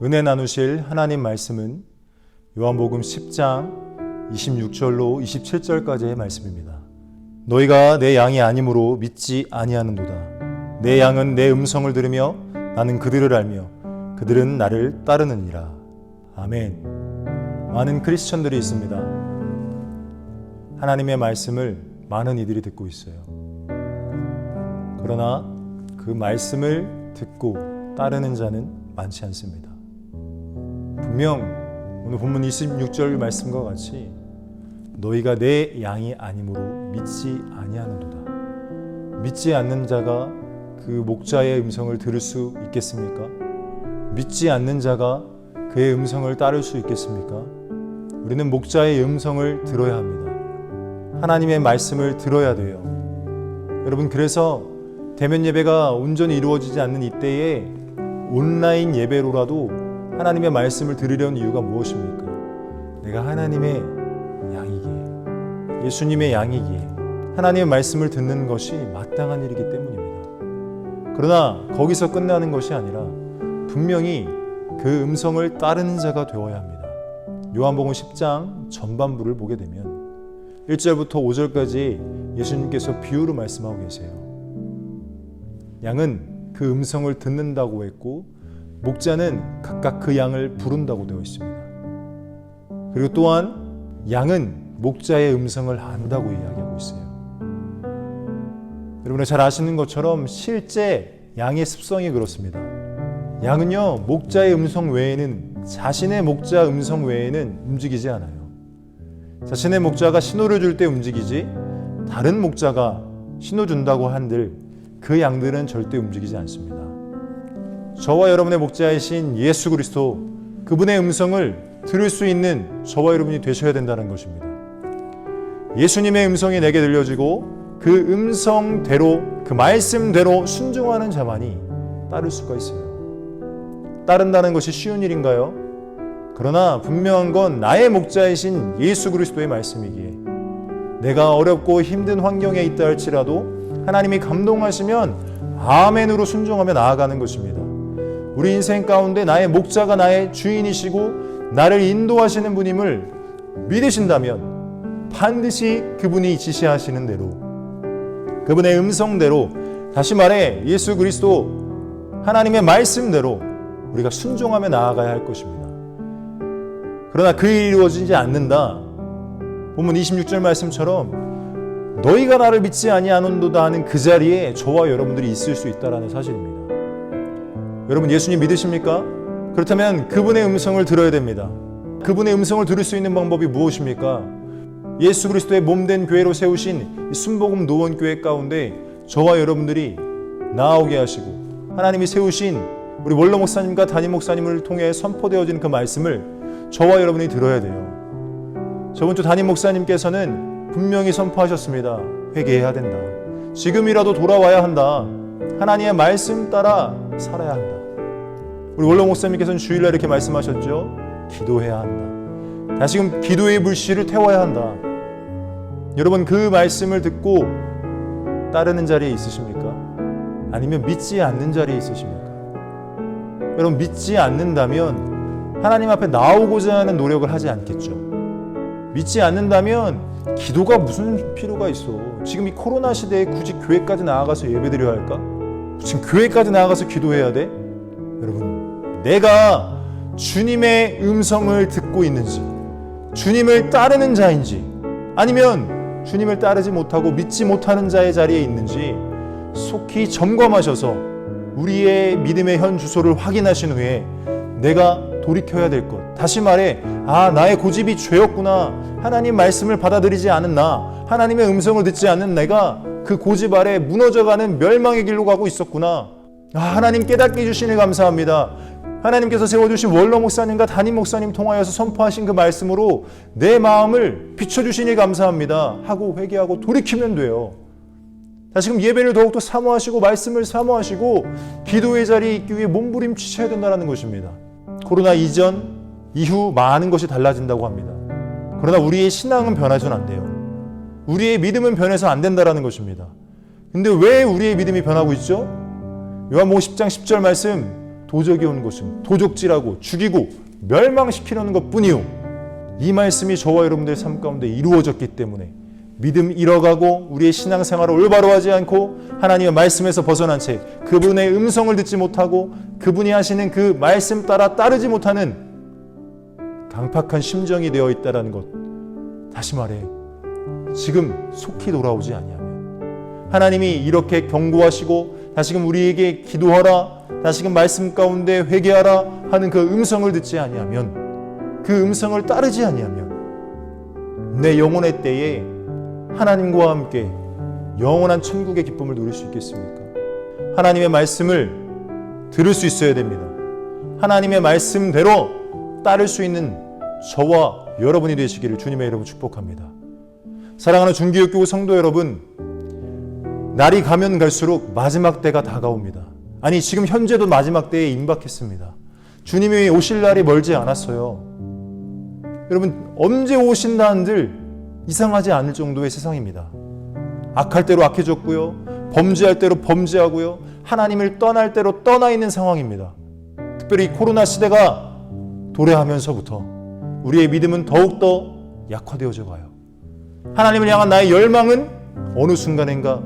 은혜 나누실 하나님 말씀은 요한복음 10장 26절로 27절까지의 말씀입니다. 너희가 내 양이 아니므로 믿지 아니하는도다. 내 양은 내 음성을 들으며 나는 그들을 알며 그들은 나를 따르느니라. 아멘. 많은 크리스천들이 있습니다. 하나님의 말씀을 많은 이들이 듣고 있어요. 그러나 그 말씀을 듣고 따르는 자는 많지 않습니다. 분명 오늘 본문 26절 말씀과 같이 너희가 내 양이 아니므로 믿지 아니하는도다. 믿지 않는 자가 그 목자의 음성을 들을 수 있겠습니까? 믿지 않는 자가 그의 음성을 따를 수 있겠습니까? 우리는 목자의 음성을 들어야 합니다. 하나님의 말씀을 들어야 돼요. 여러분, 그래서 대면 예배가 온전히 이루어지지 않는 이때에 온라인 예배로라도 하나님의 말씀을 들으려는 이유가 무엇입니까? 내가 하나님의 양이기에, 예수님의 양이기에 하나님의 말씀을 듣는 것이 마땅한 일이기 때문입니다. 그러나 거기서 끝나는 것이 아니라 분명히 그 음성을 따르는 자가 되어야 합니다. 요한복음 10장 전반부를 보게 되면 1절부터 5절까지 예수님께서 비유로 말씀하고 계세요. 양은 그 음성을 듣는다고 했고 목자는 각각 그 양을 부른다고 되어 있습니다. 그리고 또한 양은 목자의 음성을 안다고 이야기하고 있어요. 여러분이 잘 아시는 것처럼 실제 양의 습성이 그렇습니다. 양은요, 목자의 음성 외에는, 자신의 목자 음성 외에는 움직이지 않아요. 자신의 목자가 신호를 줄 때 움직이지 다른 목자가 신호 준다고 한들 그 양들은 절대 움직이지 않습니다. 저와 여러분의 목자이신 예수 그리스도, 그분의 음성을 들을 수 있는 저와 여러분이 되셔야 된다는 것입니다. 예수님의 음성이 내게 들려지고 그 음성대로, 그 말씀대로 순종하는 자만이 따를 수가 있어요. 따른다는 것이 쉬운 일인가요? 그러나 분명한 건 나의 목자이신 예수 그리스도의 말씀이기에 내가 어렵고 힘든 환경에 있다 할지라도 하나님이 감동하시면 아멘으로 순종하며 나아가는 것입니다. 우리 인생 가운데 나의 목자가 나의 주인이시고 나를 인도하시는 분임을 믿으신다면 반드시 그분이 지시하시는 대로, 그분의 음성대로, 다시 말해 예수 그리스도 하나님의 말씀대로 우리가 순종하며 나아가야 할 것입니다. 그러나 그 일이 이루어지지 않는다. 본문 26절 말씀처럼 너희가 나를 믿지 아니하는도다 하는 그 자리에 저와 여러분들이 있을 수 있다는 사실입니다. 여러분, 예수님 믿으십니까? 그렇다면 그분의 음성을 들어야 됩니다. 그분의 음성을 들을 수 있는 방법이 무엇입니까? 예수 그리스도의 몸된 교회로 세우신 순복음 노원교회 가운데 저와 여러분들이 나아오게 하시고 하나님이 세우신 우리 원로 목사님과 담임 목사님을 통해 선포되어진 그 말씀을 저와 여러분이 들어야 돼요. 저번 주 담임 목사님께서는 분명히 선포하셨습니다. 회개해야 된다. 지금이라도 돌아와야 한다. 하나님의 말씀 따라 살아야 한다. 우리 원로 목사님께서는 주일날 이렇게 말씀하셨죠. 기도해야 한다. 다시금 기도의 불씨를 태워야 한다. 여러분, 그 말씀을 듣고 따르는 자리에 있으십니까? 아니면 믿지 않는 자리에 있으십니까? 여러분, 믿지 않는다면 하나님 앞에 나오고자 하는 노력을 하지 않겠죠. 믿지 않는다면 기도가 무슨 필요가 있어? 지금 이 코로나 시대에 굳이 교회까지 나아가서 예배드려야 할까? 지금 교회까지 나아가서 기도해야 돼? 여러분, 내가 주님의 음성을 듣고 있는지, 주님을 따르는 자인지, 아니면 주님을 따르지 못하고 믿지 못하는 자의 자리에 있는지 속히 점검하셔서 우리의 믿음의 현 주소를 확인하신 후에 내가 돌이켜야 될 것, 다시 말해 나의 고집이 죄였구나, 하나님 말씀을 받아들이지 않은 나, 하나님의 음성을 듣지 않는 내가 그 고집 아래 무너져가는 멸망의 길로 가고 있었구나. 하나님 깨닫게 해주시니 감사합니다. 하나님께서 세워주신 원로 목사님과 담임 목사님 통하여서 선포하신 그 말씀으로 내 마음을 비춰주시니 감사합니다 하고 회개하고 돌이키면 돼요. 다시금 예배를 더욱더 사모하시고 말씀을 사모하시고 기도의 자리에 있기 위해 몸부림치셔야 된다는 것입니다. 코로나 이전, 이후 많은 것이 달라진다고 합니다. 그러나 우리의 신앙은 변하서는 안 돼요. 우리의 믿음은 변해서 안 된다는 것입니다. 근데 왜 우리의 믿음이 변하고 있죠? 요한복음 10장 10절 말씀, 도적이 온 것은 도적질하고 죽이고 멸망시키려는 것뿐이요. 이 말씀이 저와 여러분들의 삶 가운데 이루어졌기 때문에 믿음 잃어가고 우리의 신앙생활을 올바로 하지 않고 하나님의 말씀에서 벗어난 채 그분의 음성을 듣지 못하고 그분이 하시는 그 말씀 따라 따르지 못하는 강팍한 심정이 되어 있다는 것. 다시 말해 지금 속히 돌아오지 아니하면 하나님이 이렇게 경고하시고 다시금 우리에게 기도하라, 다시금 말씀 가운데 회개하라 하는 그 음성을 듣지 아니하면, 그 음성을 따르지 아니하면 내 영혼의 때에 하나님과 함께 영원한 천국의 기쁨을 누릴 수 있겠습니까? 하나님의 말씀을 들을 수 있어야 됩니다. 하나님의 말씀대로 따를 수 있는 저와 여러분이 되시기를 주님의 이름으로 축복합니다. 사랑하는 중기역교구 성도 여러분, 날이 가면 갈수록 마지막 때가 다가옵니다. 아니 지금 현재도 마지막 때에 임박했습니다. 주님이 오실 날이 멀지 않았어요. 여러분 언제 오신다 한들 이상하지 않을 정도의 세상입니다. 악할 대로 악해졌고요, 범죄할 대로 범죄하고요, 하나님을 떠날 대로 떠나 있는 상황입니다. 특별히 코로나 시대가 도래하면서부터 우리의 믿음은 더욱더 약화되어져 가요. 하나님을 향한 나의 열망은 어느 순간인가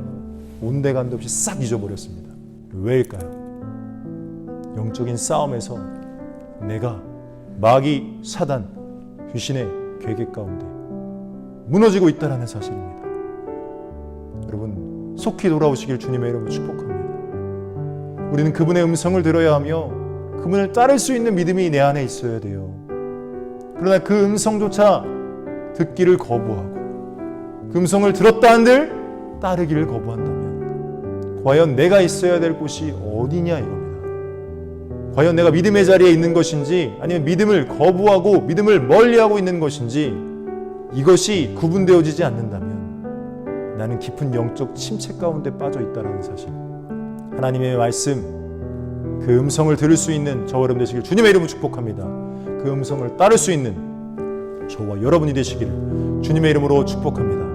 온데간데 없이 싹 잊어버렸습니다. 왜일까요? 영적인 싸움에서 내가 마귀, 사단, 귀신의 계획 가운데 무너지고 있다는 사실입니다. 여러분 속히 돌아오시길 주님의 이름으로 축복합니다. 우리는 그분의 음성을 들어야 하며 그분을 따를 수 있는 믿음이 내 안에 있어야 돼요. 그러나 그 음성조차 듣기를 거부하고 그 음성을 들었다 한들 따르기를 거부한다면 과연 내가 있어야 될 곳이 어디냐 이겁니다. 과연 내가 믿음의 자리에 있는 것인지 아니면 믿음을 거부하고 믿음을 멀리하고 있는 것인지, 이것이 구분되어지지 않는다면 나는 깊은 영적 침체 가운데 빠져 있다는 사실. 하나님의 말씀, 그 음성을 들을 수 있는 저와 여러분 되시길 주님의 이름으로 축복합니다. 그 음성을 따를 수 있는 저와 여러분이 되시기를 주님의 이름으로 축복합니다.